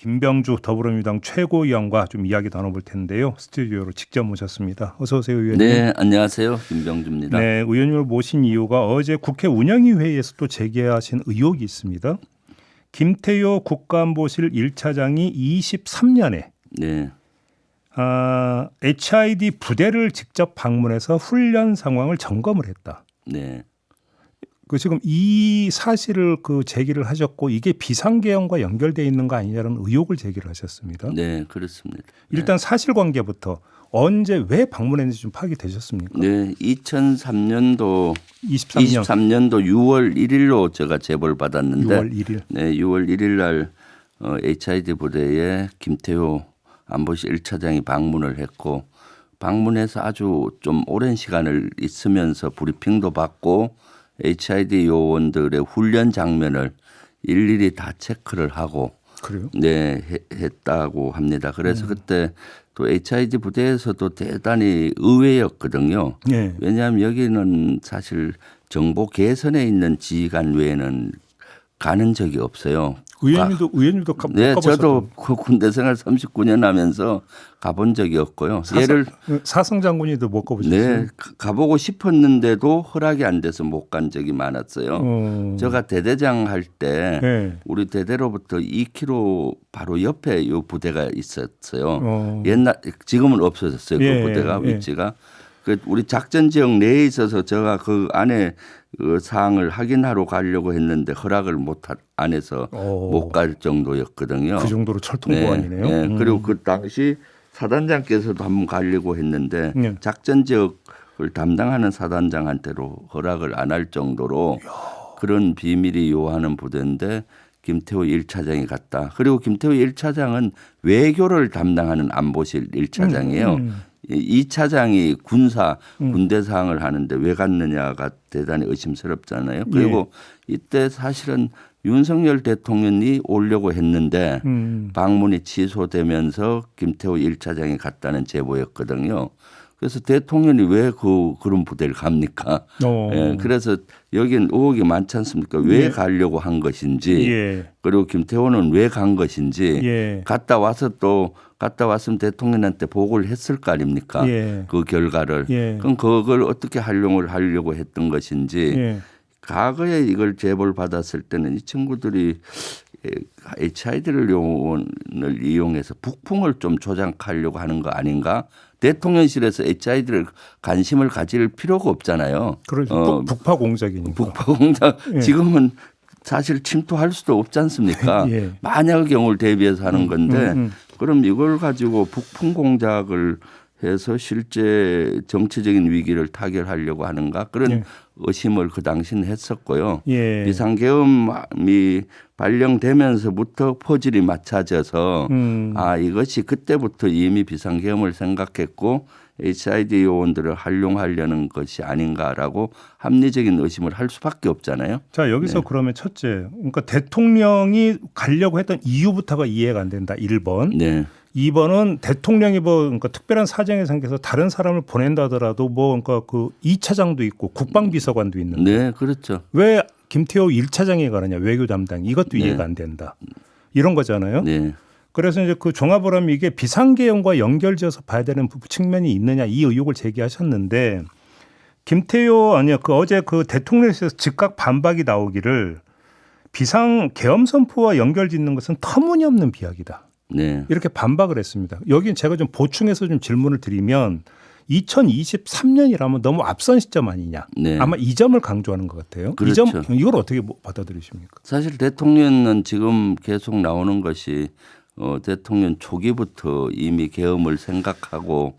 김병주 더불어민주당 최고위원과 좀 이야기 나눠볼 텐데요. 스튜디오로 직접 모셨습니다. 어서 오세요, 의원님. 네, 안녕하세요. 김병주입니다. 네, 의원님을 모신 이유가 어제 국회 운영위 회의에서 또 제기하신 의혹이 있습니다. 김태효 국가안보실 1차장이 23년에 네, HID 부대를 직접 방문해서 훈련 상황을 점검을 했다. 네, 그 지금 이 사실을 제기를 하셨고 이게 비상계엄과 연결돼 있는 거 아니냐는 의혹을 제기를 하셨습니다. 네, 그렇습니다. 일단 사실관계부터 언제 왜 방문했는지 좀 파악이 되셨습니까? 네, 2003년도 23년 23년도 6월 1일로 제가 제보를 받았는데 6월 1일. 네, 6월 1일 날 HID 부대에 김태효 안보실 1차장이 방문을 했고 방문해서 아주 좀 오랜 시간을 있으면서 브리핑도 받고 HID 요원들의 훈련 장면을 일일이 다 체크를 하고 그래요? 네, 했다고 합니다. 그래서 그때 또 HID 부대에서도 대단히 의외였거든요. 네. 왜냐하면 여기는 사실 정보 개선에 있는 지휘관 외에는 가는 적이 없어요. 의원님도 네, 가보셨던. 저도 그 군대 생활 39년 하면서 가본 적이 없고요. 사성 장군이도 못 가보셨어요? 네, 가보고 싶었는데도 허락이 안 돼서 못 간 적이 많았어요. 제가 대대장 할 때 네. 우리 대대로부터 2km 바로 옆에 이 부대가 있었어요. 지금은 없어졌어요. 그 예, 부대가 예. 위치가. 우리 작전 지역 내에 있어서 제가 그 안에 그 사항을 확인하러 가려고 했는데 허락을 안 해서 못 갈 정도였거든요. 그 정도로 철통 보안이네요. 네. 그리고 그 당시 사단장께서도 한번 가려고 했는데 네. 작전 지역을 담당하는 사단장한테로 허락을 안 할 정도로 그런 비밀이 요하는 부대인데 김태호 1차장이 갔다. 그리고 김태호 1차장은 외교를 담당하는 안보실 1차장이에요. 2차장이 군대 사항을 하는데 왜 갔느냐가 대단히 의심스럽잖아요. 그리고 이때 사실은 윤석열 대통령이 오려고 했는데 방문이 취소되면서 김태호 1차장이 갔다는 제보였거든요. 그래서 대통령이 왜 그런 부대를 갑니까? 예, 그래서 여기는 의혹이 많지 않습니까? 왜 가려고 한 것인지 그리고 김태호는 왜 간 것인지 갔다 왔으면 대통령한테 보고를 했을 거 아닙니까? 그 결과를. 그럼 그걸 어떻게 활용을 하려고 했던 것인지 과거에 이걸 제보를 받았을 때는 이 친구들이 HID를 이용해서 북풍을 좀 조작하려고 하는 거 아닌가? 대통령실에서 HID를 관심을 가질 필요가 없잖아요. 그렇죠. 북파 공작이니까. 북파 공작 지금은 사실 침투할 수도 없지 않습니까? 만약의 경우를 대비해서 하는 건데 그럼 이걸 가지고 북풍 공작을 해서 실제 정치적인 위기를 타결하려고 하는가 그런 의심을 그 당시는 했었고요. 비상계엄이 발령되면서부터 퍼즐이 맞춰져서 이것이 그때부터 이미 비상계엄을 생각했고 HID 요원들을 활용하려는 것이 아닌가라고 합리적인 의심을 할 수밖에 없잖아요. 자, 여기서 그러면 첫째, 그러니까 대통령이 가려고 했던 이유부터가 이해가 안 된다. 1번. 네. 2번은 대통령이 그러니까 특별한 사정이 생겨서 다른 사람을 보낸다 하더라도 그러니까 그 2차장도 있고 국방비서관도 있는데 네, 그렇죠. 왜 김태호 1차장이 가느냐, 외교 담당. 이것도 이해가 안 된다. 이런 거잖아요. 네. 그래서 이제 그 종합을 하면 이게 비상계엄과 연결지어서 봐야 되는 측면이 있느냐 이 의혹을 제기하셨는데 김태호 어제 그 대통령실에서 즉각 반박이 나오기를 비상계엄 선포와 연결짓는 것은 터무니없는 비약이다. 네. 이렇게 반박을 했습니다. 여기는 제가 좀 보충해서 좀 질문을 드리면 2023년이라면 너무 앞선 시점 아니냐. 네. 아마 이 점을 강조하는 것 같아요. 그렇죠. 이걸 어떻게 받아들이십니까? 사실 대통령은 지금 계속 나오는 것이 대통령 초기부터 이미 계엄을 생각하고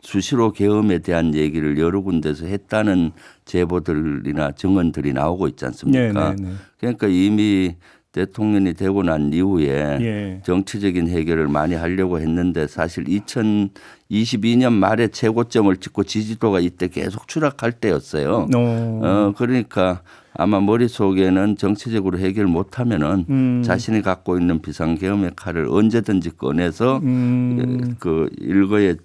수시로 계엄에 대한 얘기를 여러 군데서 했다는 제보들이나 증언들이 나오고 있지 않습니까? 그러니까 이미 대통령이 되고 난 이후에 정치적인 해결을 많이 하려고 했는데 사실 2022년 말에 최고점을 찍고 지지도가 이때 계속 추락할 때였어요. 그러니까 아마 머릿속에는 정치적으로 해결 못하면은 자신이 갖고 있는 비상계엄의 칼을 언제든지 꺼내서 그 일거에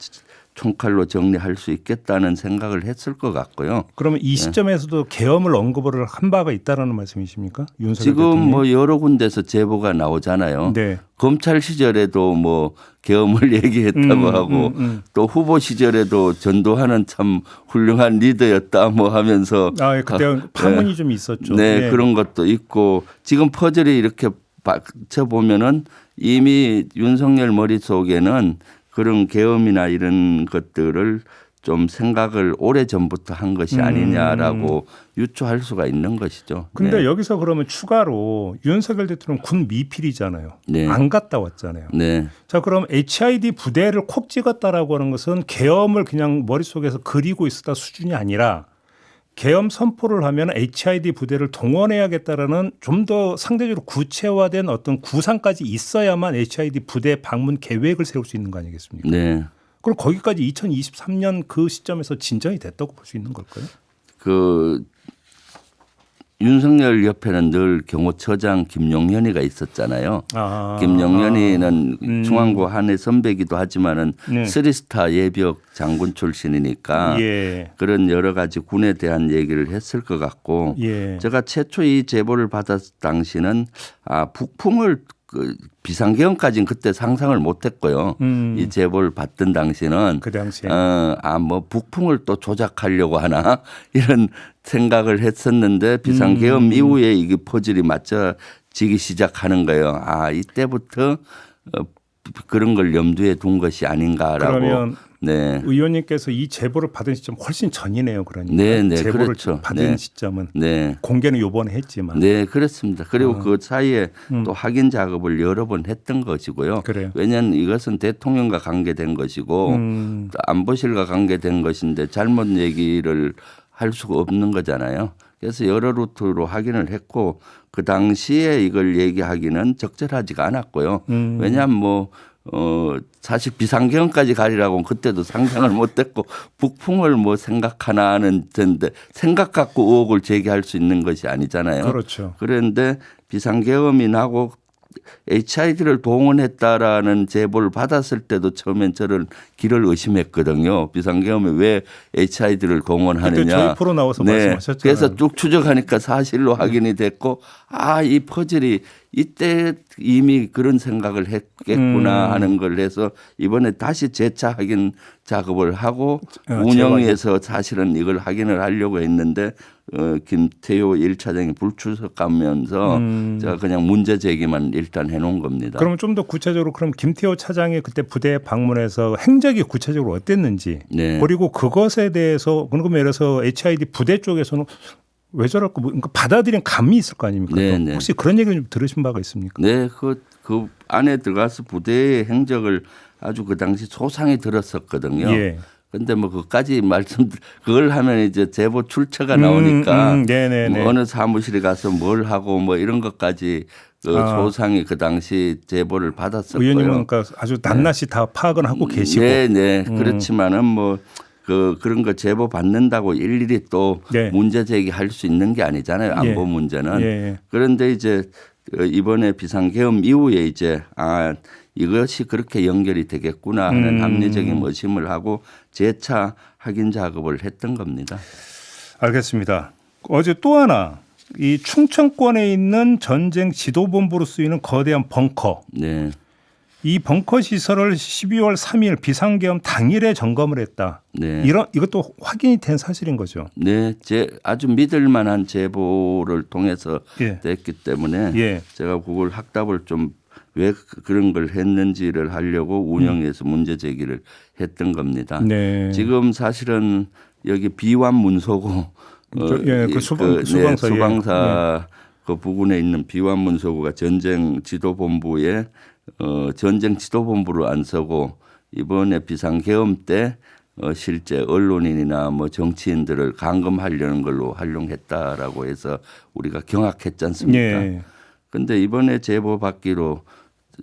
총칼로 정리할 수 있겠다는 생각을 했을 것 같고요. 그러면 이 시점에서도 계엄을 언급을 한 바가 있다라는 말씀이십니까? 윤석열 지금 대통령이? 뭐 여러 군데서 제보가 나오잖아요. 네. 검찰 시절에도 뭐 계엄을 얘기했다고 하고 또 후보 시절에도 전두환은 참 훌륭한 리더였다 뭐 하면서 그때 파문이 좀 있었죠. 네, 그런 것도 있고 지금 퍼즐이 이렇게 받쳐 보면은 이미 윤석열 머릿속에는 그런 계엄이나 이런 것들을 좀 생각을 오래 전부터 한 것이 아니냐라고 유추할 수가 있는 것이죠. 근데 네. 여기서 그러면 추가로 윤석열 대통령 군 미필이잖아요. 네. 안 갔다 왔잖아요. 네. 자, 그럼 HID 부대를 콕 찍었다라고 하는 것은 계엄을 그냥 머릿속에서 그리고 있었다 수준이 아니라 계엄 선포를 하면 HID 부대를 동원해야겠다라는 좀 더 상대적으로 구체화된 어떤 구상까지 있어야만 HID 부대 방문 계획을 세울 수 있는 거 아니겠습니까? 네. 그럼 거기까지 2023년 그 시점에서 진전이 됐다고 볼 수 있는 걸까요? 그 윤석열 옆에는 늘 경호처장 김용현이가 있었잖아요. 김용현이는 중앙고 한해 선배기도 하지만은 네. 3스타 예비역 장군 출신이니까 예. 그런 여러 가지 군에 대한 얘기를 했을 것 같고 예. 제가 최초 이 제보를 받았을 당시는 북풍을 비상계엄까지는 그때 상상을 못했고요. 이 제보를 받던 당시는 그 당시에 뭐 북풍을 또 조작하려고 하나 이런 생각을 했었는데 비상계엄 이후에 이게 퍼즐이 맞춰지기 시작하는 거예요. 이때부터 그런 걸 염두에 둔 것이 아닌가라고. 그러면 네. 의원님께서 이 제보를 받은 시점 훨씬 전이네요. 그러니까 네, 제보를 그렇죠. 받은 네. 시점은 네. 공개는 요번에 했지만 네, 그렇습니다. 그리고 그 사이에 또 확인 작업을 여러 번 했던 것이고요. 그래요. 왜냐하면 이것은 대통령과 관계된 것이고 또 안보실과 관계된 것인데 잘못 얘기를 할 수가 없는 거잖아요. 그래서 여러 루트로 확인을 했고 그 당시에 이걸 얘기하기는 적절하지가 않았고요. 왜냐하면 사실 비상계엄까지 가리라고 그때도 상상을 못했고 북풍을 뭐 생각하나 하는 텐데 생각 갖고 의혹을 제기할 수 있는 것이 아니잖아요. 그렇죠. 그런데 비상계엄이 나고 HID를 동원했다라는 제보를 받았을 때도 처음엔 저는 길을 의심했거든요. 비상계엄에 왜 HID를 동원하느냐. 그때 저희 프로 나와서 말씀하셨잖아요. 그래서 쭉 추적하니까 사실로 확인이 됐고 이 퍼즐이 이때 이미 그런 생각을 했겠구나 하는 걸 해서 이번에 다시 재차 확인 작업을 하고 운영위에서 사실은 이걸 확인을 하려고 했는데 김태효 1차장이 불출석하면서 제가 그냥 문제 제기만 일단 해놓은 겁니다. 그러면 좀 더 구체적으로 그럼 김태호 차장이 그때 부대에 방문해서 행적이 구체적으로 어땠는지 네. 그리고 그것에 대해서 그러면 예를 들어서 HID 부대 쪽에서는 왜 저럴까 그러니까 받아들인 감이 있을 거 아닙니까? 네, 네. 혹시 그런 얘기를 좀 들으신 바가 있습니까? 네, 그 안에 들어가서 부대의 행적을 아주 그 당시 소상히 들었었거든요. 예. 근데 뭐 그까지 그걸 하면 이제 제보 출처가 나오니까 네네네. 뭐 어느 사무실에 가서 뭘 하고 뭐 이런 것까지 소상히 그 당시 제보를 받았었고요. 의원님은 그러니까 아주 낱낱이 다 파악은 하고 계시고. 네. 그렇지만은 뭐 그런 거 제보 받는다고 일일이 또 네. 문제 제기할 수 있는 게 아니잖아요. 안보 예. 문제는. 예. 그런데 이제 이번에 비상계엄 이후에 이제 이것이 그렇게 연결이 되겠구나 하는 합리적인 의심을 하고 재차 확인 작업을 했던 겁니다. 알겠습니다. 어제 또 하나 이 충청권에 있는 전쟁 지도본부로 쓰이는 거대한 벙커. 네. 이 벙커 시설을 12월 3일 비상계엄 당일에 점검을 했다. 네. 이것도 확인이 된 사실인 거죠. 네, 아주 믿을 만한 제보를 통해서 예. 됐기 때문에 예. 제가 그걸 확답을 좀 왜 그런 걸 했는지를 하려고 운영위에서 문제 제기를 했던 겁니다. 네. 지금 사실은 여기 비완 문서고 수방사 그 부근에 있는 비완 문서고가 전쟁 지도본부에 전쟁 지도본부를 안 서고 이번에 비상계엄 때 실제 언론인이나 뭐 정치인들을 감금하려는 걸로 활용했다라고 해서 우리가 경악했지 않습니까? 그런데 이번에 제보 받기로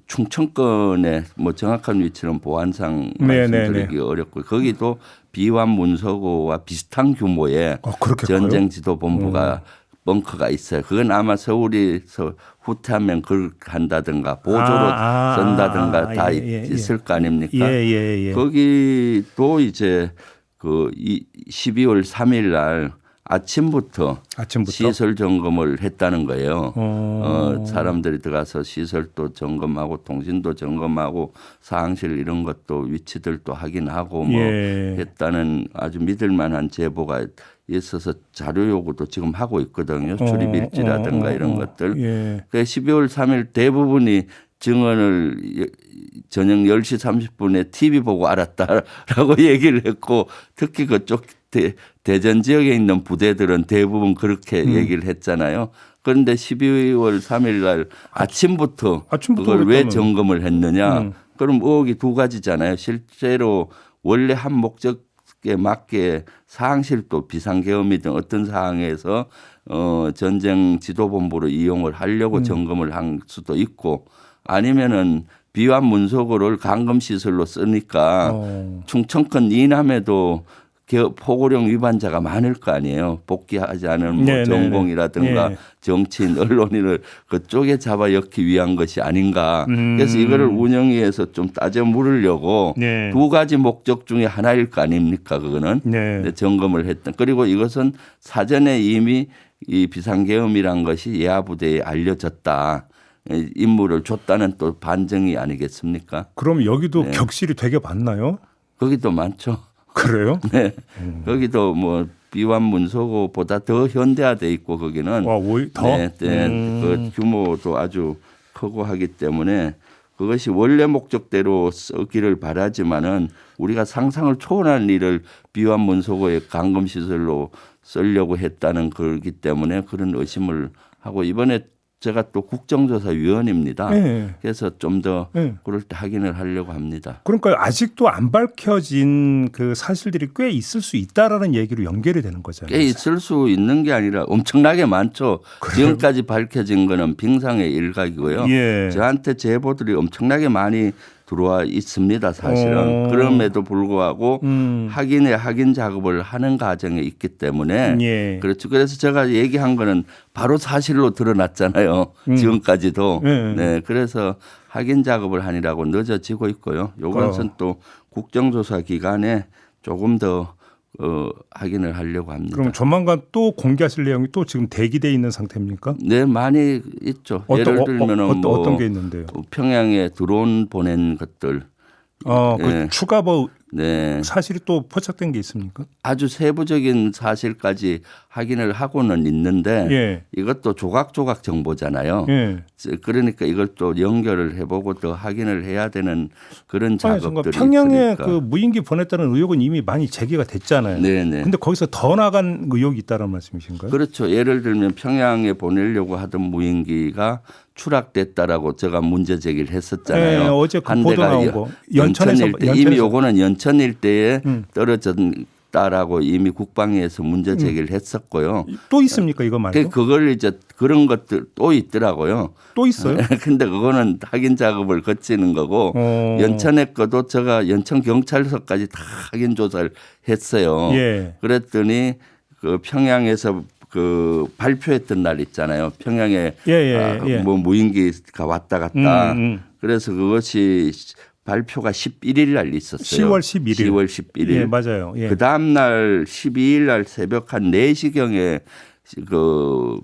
충청권의 뭐 정확한 위치는 보안상 말씀드리기 어렵고 거기도 비완 문서고와 비슷한 규모의 전쟁 지도본부가 벙커가 있어요. 그건 아마 서울에서 후퇴하면 그걸 한다든가 보조로 쓴다든가 다 있을 거 아닙니까? 거기도 이제 그 12월 3일 날 아침부터 시설 점검을 했다는 거예요. 사람들이 들어가서 시설도 점검하고 통신도 점검하고 사항실 이런 것도 위치들도 확인하고 뭐 했다는 아주 믿을 만한 제보가 있어서 자료 요구도 지금 하고 있거든요. 출입 일지라든가 이런 것들. 그 12월 3일 대부분이 증언을 저녁 10시 30분에 TV 보고 알았다라고 얘기를 했고 특히 그쪽 대전 지역에 있는 부대들은 대부분 그렇게 얘기를 했잖아요. 그런데 12월 3일 날 아침부터 그걸 왜 점검을 했느냐. 그럼 의혹이 두 가지잖아요. 실제로 원래 한 목적에 맞게 사항실도 비상계엄이든 어떤 상황에서 전쟁 지도본부로 이용을 하려고 점검을 한 수도 있고 아니면은 비완 문서고를 감금시설로 쓰니까 충청권 이남에도 포고령 위반자가 많을 거 아니에요. 복귀하지 않은 뭐 전공이라든가 정치인, 언론인을 그쪽에 잡아 엮기 위한 것이 아닌가. 그래서 이거를 운영위에서 좀 따져 물으려고 두 가지 목적 중에 하나일 거 아닙니까? 그거는 점검을 했던. 그리고 이것은 사전에 이미 이 비상계엄이란 것이 예하부대에 알려졌다. 임무를 줬다는 또 반증이 아니겠습니까? 그럼 여기도 격실이 되게 많나요? 거기도 많죠. 그래요? 네. 거기도 뭐 비완 문서고보다 더 현대화돼 있고 거기는 더? 그 규모도 아주 크고 하기 때문에 그것이 원래 목적대로 쓰기를 바라지만은 우리가 상상을 초월한 일을 비완 문서고의 감금 시설로 쓰려고 했다는 거기 때문에 그런 의심을 하고 이번에 제가 또 국정조사위원입니다. 그래서 좀 더 그럴 때 확인을 하려고 합니다. 그러니까 아직도 안 밝혀진 그 사실들이 꽤 있을 수 있다라는 얘기로 연결이 되는 거잖아요. 꽤 있을 수 있는 게 아니라 엄청나게 많죠. 그래요? 지금까지 밝혀진 거는 빙상의 일각이고요. 저한테 제보들이 엄청나게 많이 들어와 있습니다. 사실은. 그럼에도 불구하고 확인 작업을 하는 과정에 있기 때문에 그렇죠. 그래서 제가 얘기한 거는 바로 사실로 드러났잖아요. 지금까지도. 네. 그래서 확인 작업을 하느라고 늦어지고 있고요. 요것은 또 국정조사 기간에 조금 더 확인을 하려고 합니다. 그럼 조만간 또 공개하실 내용이 또 지금 대기돼 있는 상태입니까? 네, 많이 있죠. 예를 들면은 뭐 어떤 게 있는데요? 평양에 드론 보낸 것들. 그 추가 뭐 사실이 또 포착된 게 있습니까? 아주 세부적인 사실까지 확인을 하고는 있는데 이것도 조각조각 정보잖아요. 그러니까 이걸 또 연결을 해보고 또 확인을 해야 되는 그런 작업들이 평양에 있으니까. 그 무인기 보냈다는 의혹은 이미 많이 제기가 됐잖아요. 그런데 거기서 더 나간 의혹이 있다는 말씀이신가요? 그렇죠. 예를 들면 평양에 보내려고 하던 무인기가 추락됐다라고 제가 문제 제기를 했었잖아요. 어제 그 보도 나온 거. 연천에서 이미 요거는 연천 일대에 떨어졌다라고 이미 국방위에서 문제 제기를 했었고요. 또 있습니까 이거 말고? 그걸 이제 그런 것들 또 있더라고요. 또 있어요? 근데 그거는 확인 작업을 거치는 거고 연천에 거도 제가 연천 경찰서까지 다 확인 조사를 했어요. 그랬더니 그 평양에서 그 발표했던 날 있잖아요. 평양에 뭐 무인기가 왔다 갔다. 그래서 그것이 발표가 11일 날 있었어요. 10월 11일. 10월 11일. 맞아요. 그 다음 날 12일 날 새벽 한 4시경에 그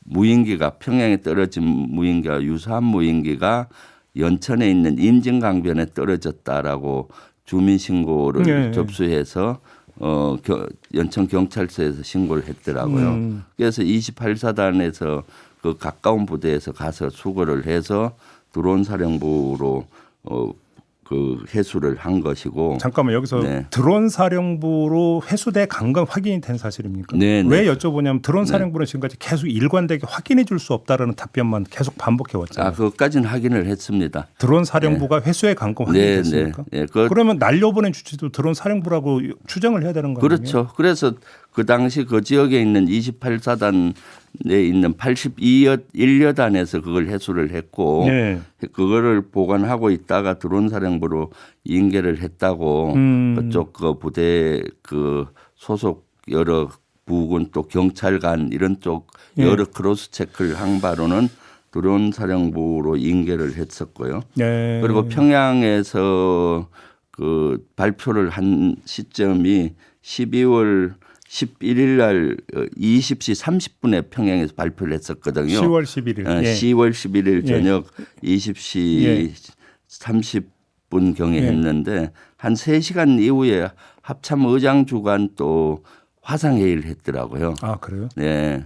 무인기가 평양에 떨어진 무인기가 유사한 무인기가 연천에 있는 임진강변에 떨어졌다라고 주민 신고를 접수해서 연천 경찰서에서 신고를 했더라고요. 그래서 28사단에서 그 가까운 부대에서 가서 수거를 해서 드론 사령부로 그 회수를 한 것이고. 잠깐만 여기서 드론 사령부로 회수돼 간 건 확인이 된 사실입니까? 왜 여쭤보냐면 드론 사령부는 지금까지 계속 일관되게 확인해 줄 수 없다라는 답변만 계속 반복해 왔잖아요. 그것까지는 확인을 했습니다. 드론 사령부가 회수해 간 건 확인됐습니까? 그러면 날려보낸 주체도 드론 사령부라고 추정을 해야 되는 거예요? 그렇죠. 그래서 그 당시 그 지역에 있는 28사단에 있는 81여단에서 그걸 회수를 했고 그거를 보관하고 있다가 드론 사령부로 인계를 했다고 그쪽 그 부대 그 소속 여러 부군 또 경찰관 이런 쪽 예. 여러 크로스 체크를 한 바로는 드론 사령부로 인계를 했었고요. 네. 그리고 평양에서 그 발표를 한 시점이 12월 11일 날 20시 30분에 평양에서 발표를 했었거든요. 10월 11일. 예. 10월 11일 예. 저녁 20시 예. 30분 경에 예. 했는데 한 3시간 이후에 합참 의장 주관 또 화상회의를 했더라고요. 아 그래요? 네.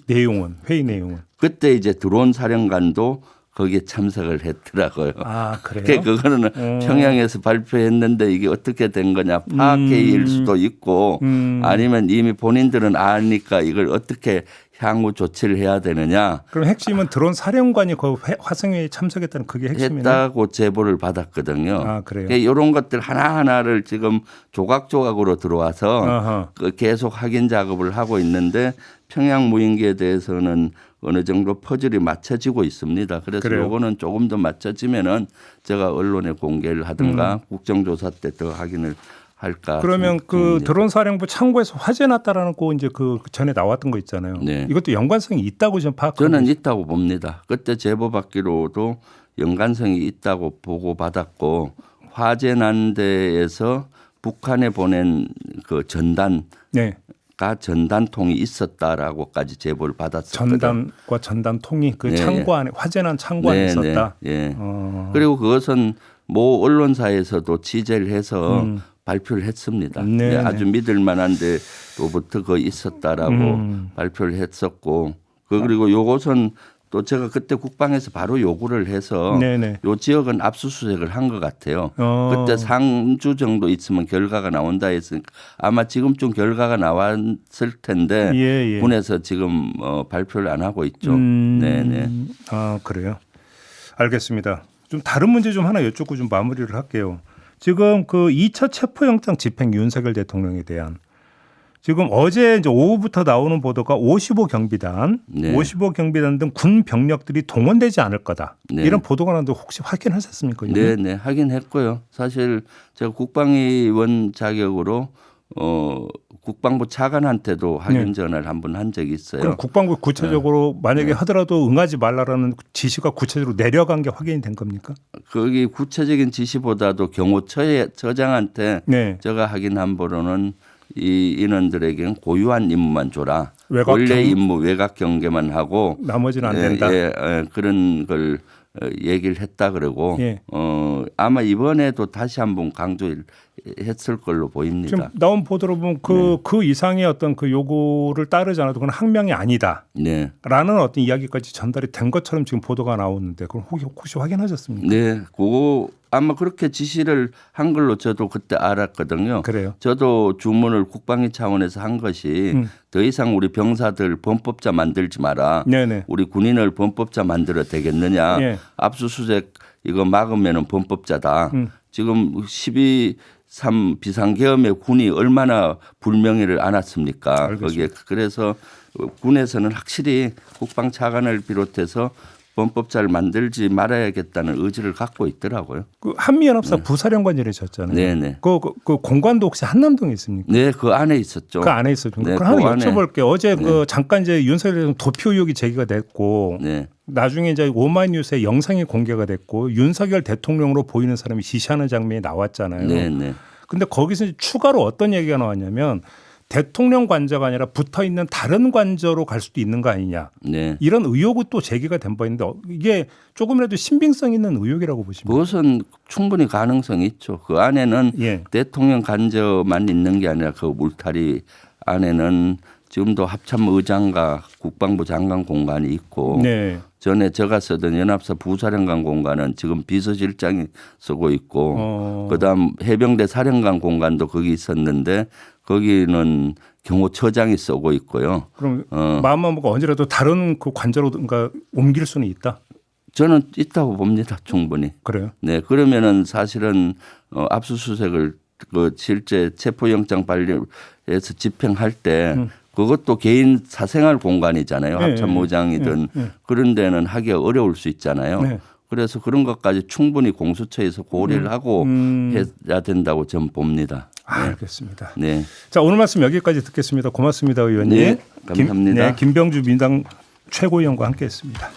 내용은 회의 내용은. 그때 이제 드론 사령관도 거기에 참석을 했더라고요. 아 그래요? 그러니까 그거는 평양에서 발표했는데 이게 어떻게 된 거냐 파악회의일 수도 있고 아니면 이미 본인들은 아니까 이걸 어떻게 향후 조치를 해야 되느냐 그럼 핵심은 드론 사령관이 그 화성회의에 참석했다는 그게 핵심이네요. 했다고 제보를 받았거든요. 아 그래요? 그러니까 이런 것들 하나하나를 지금 조각조각으로 들어와서 아하. 그 계속 확인 작업을 하고 있는데 평양 무인기에 대해서는 어느 정도 퍼즐이 맞춰지고 있습니다. 그래서 그래요? 요거는 조금 더 맞춰지면은 제가 언론에 공개를 하든가 국정조사 때 더 확인을 할까. 그러면 그 생각합니다. 드론 사령부 창고에서 화재 났다라는 거 이제 그 전에 나왔던 거 있잖아요. 네. 이것도 연관성이 있다고 좀 파악하고 저는 있어요. 있다고 봅니다. 그때 제보 받기로도 연관성이 있다고 보고 받았고 화재 난 데에서 북한에 보낸 그 전단가 네. 전단통이 있었다라고까지 제보를 받았었거든요. 전단과 전단통이 그 네, 창고 안에 화재 난 창고 안에 있었다. 예. 어. 그리고 그것은 모 언론사에서도 취재를 해서 발표를 했습니다. 네, 네, 아주 믿을 만한데 로부터 거 있었다라고 발표를 했었고 그리고 요것은 또 제가 그때 국방에서 바로 요구를 해서 네네. 요 지역은 압수수색을 한 것 같아요. 어. 그때 3주 정도 있으면 결과가 나온다 했으니까 아마 지금쯤 결과가 나왔을 텐데 예, 예. 군에서 지금 발표를 안 하고 있죠. 네네. 아 그래요. 알겠습니다. 좀 다른 문제 좀 하나 여쭙고 좀 마무리를 할게요. 지금 그 2차 체포영장 집행 윤석열 대통령에 대한 지금 어제 이제 오후부터 나오는 보도가 55 경비단, 네. 55 경비단 등 군 병력들이 동원되지 않을 거다. 네. 이런 보도가 나왔는데 혹시 확인하셨습니까? 이거? 네네 하긴 했고요. 사실 제가 국방위원 자격으로 국방부 차관한테도 확인 전화를 한번 한 적이 있어요. 그럼 국방부 구체적으로 만약에 하더라도 응하지 말라라는 지시가 구체적으로 내려간 게 확인이 된 겁니까? 거기 구체적인 지시보다도 경호처장한테 네. 제가 확인한 바로는 이 인원들에게는 고유한 임무만 줘라. 외곽 원래 경- 임무 외곽 경계만 하고 나머지는 안 된다. 그런 걸 얘기를 했다 그러고 예. 아마 이번에도 다시 한번 강조했을 걸로 보입니다. 지금 나온 보도로 보면 그 이상의 어떤 그 요구를 따르지 않아도 그건 항명이 아니다. 네. 라는 어떤 이야기까지 전달이 된 것처럼 지금 보도가 나오는데 그럼 혹시 확인하셨습니까? 네, 그거 아마 그렇게 지시를 한 걸로 저도 그때 알았거든요. 그래요. 저도 주문을 국방위 차원에서 한 것이 더 이상 우리 병사들 범법자 만들지 마라. 네네. 우리 군인을 범법자 만들어 되겠느냐. 예. 압수수색 이거 막으면은 범법자다. 지금 12.3 비상계엄의 군이 얼마나 불명예를 안았습니까? 알겠습니다. 거기에 그래서 군에서는 확실히 국방차관을 비롯해서 범법자를 만들지 말아야겠다는 의지를 갖고 있더라고요. 그 한미연합사 부사령관 지내셨잖아요. 네네. 그 공관도 혹시 한남동에 있습니까? 네, 그 안에 있었죠. 그 안에 있었습니까? 네, 그럼 하나 그 안에. 여쭤볼게요. 어제 그 잠깐 이제 윤석열 대통령 도피 의혹이 제기가 됐고 네, 나중에 이제 오마이뉴스에 영상이 공개가 됐고 윤석열 대통령으로 보이는 사람이 지시하는 장면이 나왔잖아요. 네, 네. 근데 거기서 이제 추가로 어떤 얘기가 나왔냐면 대통령 관저가 아니라 붙어 있는 다른 관저로 갈 수도 있는 거 아니냐. 네. 이런 의혹이 또 제기가 된 바 있는데 이게 조금이라도 신빙성 있는 의혹이라고 보십니까? 그것은 충분히 가능성이 있죠. 그 안에는 예. 대통령 간저만 있는 게 아니라 그 울타리 안에는 지금도 합참 의장과 국방부 장관 공간이 있고 네. 전에 제가 쓰던 연합사 부사령관 공간은 지금 비서실장이 쓰고 있고 그다음 해병대 사령관 공간도 거기 있었는데 거기는 경호처장이 쓰고 있고요. 그럼 마음만 먹고 언제라도 다른 그 관저로 그러니까 옮길 수는 있다. 저는 있다고 봅니다. 충분히. 그래요? 네, 그러면은 사실은 압수수색을 그 실제 체포영장 발령해서 집행할 때 그것도 개인 사생활 공간이잖아요. 네, 합참의장이든 그런 데는 하기가 어려울 수 있잖아요. 네. 그래서 그런 것까지 충분히 공수처에서 고려를 하고 해야 된다고 저는 봅니다. 알겠습니다. 네. 자, 오늘 말씀 여기까지 듣겠습니다. 고맙습니다, 의원님. 네, 감사합니다. 김병주 민당 최고위원과 함께했습니다.